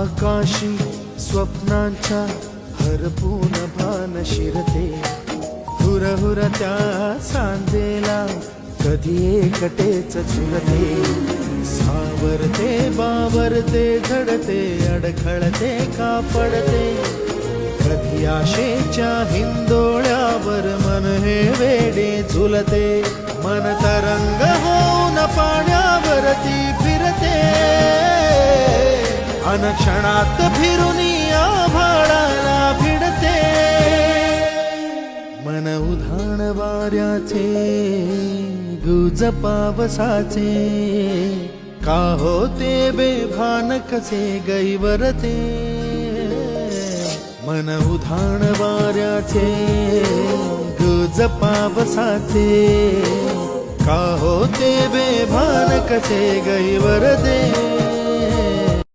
आकाशी स्वप्नांच्या हरपून भान शिरते, हुरहुरत्या सांजेला कधी एकटेच झुरते, सावरते बावरते झडते, अडखळते का पडते, कधी आशेच्या हिंदोळ्यावर मन हे वेडे झुलते, मन तरंग होऊन पाण्यावरती फिरते, अनक्षणात फिरुनी आभाळाला भिडते, मन उधाण वाऱ्याचे गुज पावसाचे, का होते बेभान कसे गैवरते, मन उधाण वाऱ्याचे गुज पावसाचे, का होते बेभान कसे गैवरते.